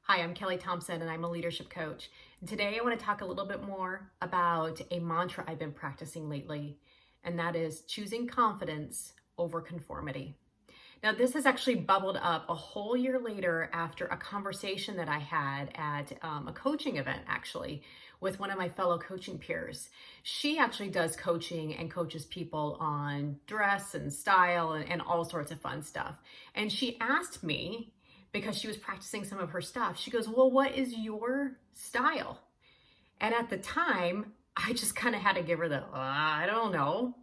Hi, I'm Kelly Thompson and I'm a leadership coach. And today I want to talk a little bit more about a mantra I've been practicing lately, and that is choosing confidence over conformity. Now, this has actually bubbled up a whole year later after a conversation that I had at a coaching event, actually, with one of my fellow coaching peers. She actually does coaching and coaches people on dress and style and all sorts of fun stuff. And she asked me, because she was practicing some of her stuff, she goes, "Well, what is your style?" And at the time, I just kind of had to give her the, I don't know.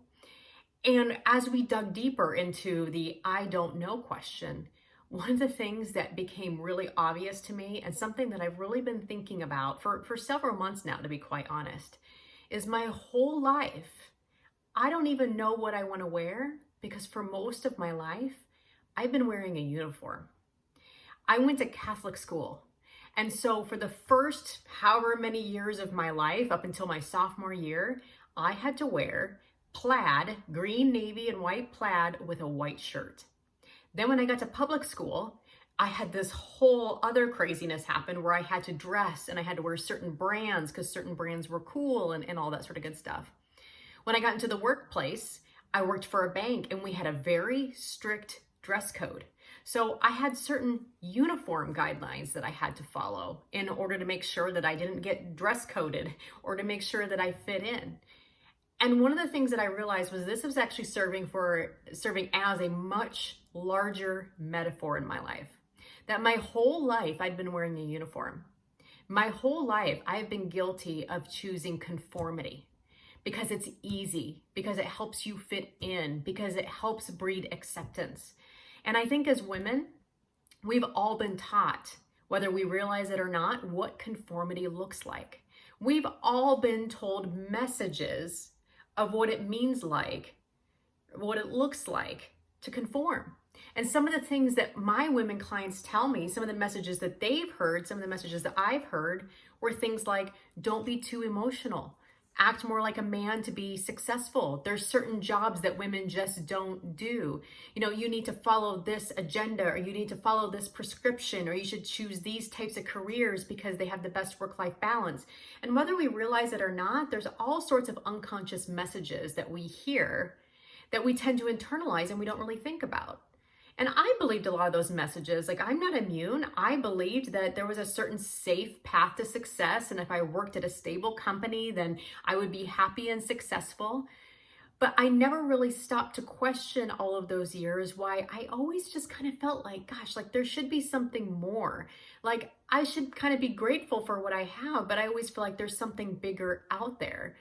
And as we dug deeper into the I don't know question, one of the things that became really obvious to me, and something that I've really been thinking about for several months now, to be quite honest, is my whole life, I don't even know what I want to wear because for most of my life, I've been wearing a uniform. I went to Catholic school. And so for the first however many years of my life, up until my sophomore year, I had to wear plaid, green, navy, and white plaid with a white shirt. Then when I got to public school, I had this whole other craziness happen where I had to dress and I had to wear certain brands because certain brands were cool and all that sort of good stuff. When I got into the workplace, I worked for a bank and we had a very strict dress code. So I had certain uniform guidelines that I had to follow in order to make sure that I didn't get dress coded or to make sure that I fit in. And one of the things that I realized was this was actually serving as a much larger metaphor in my life. That my whole life I'd been wearing a uniform. My whole life I've been guilty of choosing conformity because it's easy, because it helps you fit in, because it helps breed acceptance. And I think as women, we've all been taught, whether we realize it or not, what conformity looks like. We've all been told messages of what it means like, what it looks like to conform. And some of the things that my women clients tell me, some of the messages that they've heard, some of the messages that I've heard were things like, don't be too emotional. Act more like a man to be successful. There's certain jobs that women just don't do. You need to follow this agenda, or you need to follow this prescription, or you should choose these types of careers because they have the best work-life balance. And whether we realize it or not, there's all sorts of unconscious messages that we hear that we tend to internalize and we don't really think about. And I believed a lot of those messages. Like, I'm not immune. I believed that there was a certain safe path to success. And if I worked at a stable company, then I would be happy and successful. But I never really stopped to question all of those years why I always just kind of felt like, gosh, like there should be something more. Like I should kind of be grateful for what I have, but I always feel like there's something bigger out there.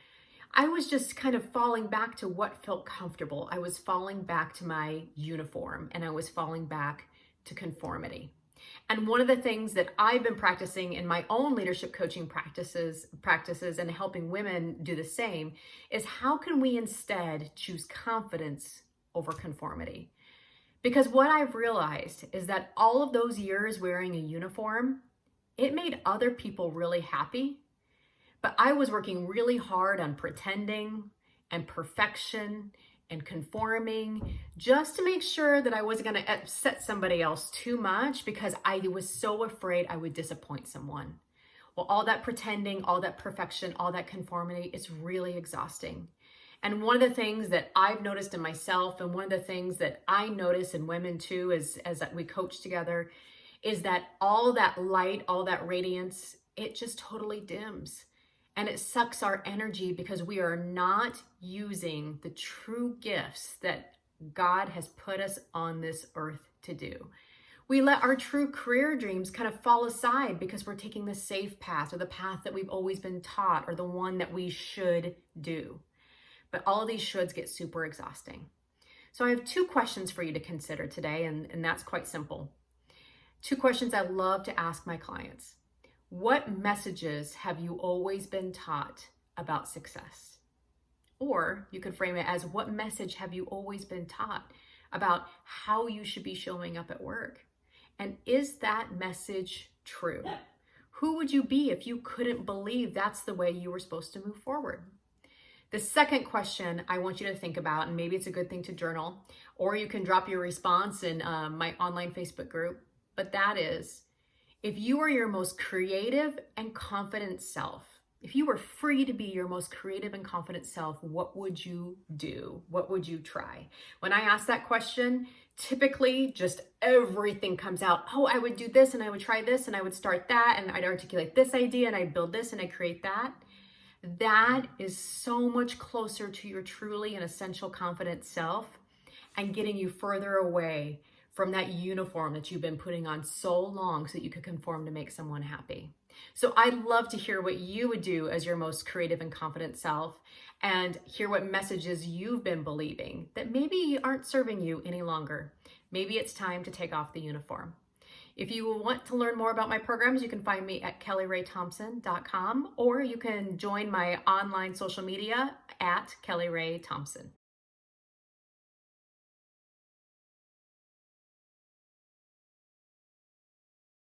I was just kind of falling back to what felt comfortable. I was falling back to my uniform and I was falling back to conformity. And one of the things that I've been practicing in my own leadership coaching practices and helping women do the same is how can we instead choose confidence over conformity? Because what I've realized is that all of those years wearing a uniform, it made other people really happy. But I was working really hard on pretending and perfection and conforming just to make sure that I wasn't going to upset somebody else too much because I was so afraid I would disappoint someone. Well, all that pretending, all that perfection, all that conformity is really exhausting. And one of the things that I've noticed in myself, and one of the things that I notice in women too, as we coach together, is that all that light, all that radiance, it just totally dims. And it sucks our energy because we are not using the true gifts that God has put us on this earth to do. We let our true career dreams kind of fall aside because we're taking the safe path or the path that we've always been taught or the one that we should do. But all of these shoulds get super exhausting. So I have two questions for you to consider today, and that's quite simple. Two questions I love to ask my clients. What messages have you always been taught about success? Or you could frame it as, what message have you always been taught about how you should be showing up at work? And is that message true? Who would you be if you couldn't believe that's the way you were supposed to move forward? The second question I want you to think about, and maybe it's a good thing to journal, or you can drop your response in my online Facebook group, but that is If you are your most creative and confident self, if you were free to be your most creative and confident self, what would you do? What would you try? When I ask that question, typically just everything comes out. Oh, I would do this and I would try this and I would start that and I'd articulate this idea and I'd build this and I'd create that. That is so much closer to your truly and essential confident self and getting you further away from that uniform that you've been putting on so long so that you could conform to make someone happy. So I'd love to hear what you would do as your most creative and confident self and hear what messages you've been believing that maybe aren't serving you any longer. Maybe it's time to take off the uniform. If you want to learn more about my programs, you can find me at kellyraythompson.com or you can join my online social media at Kelly Ray Thompson.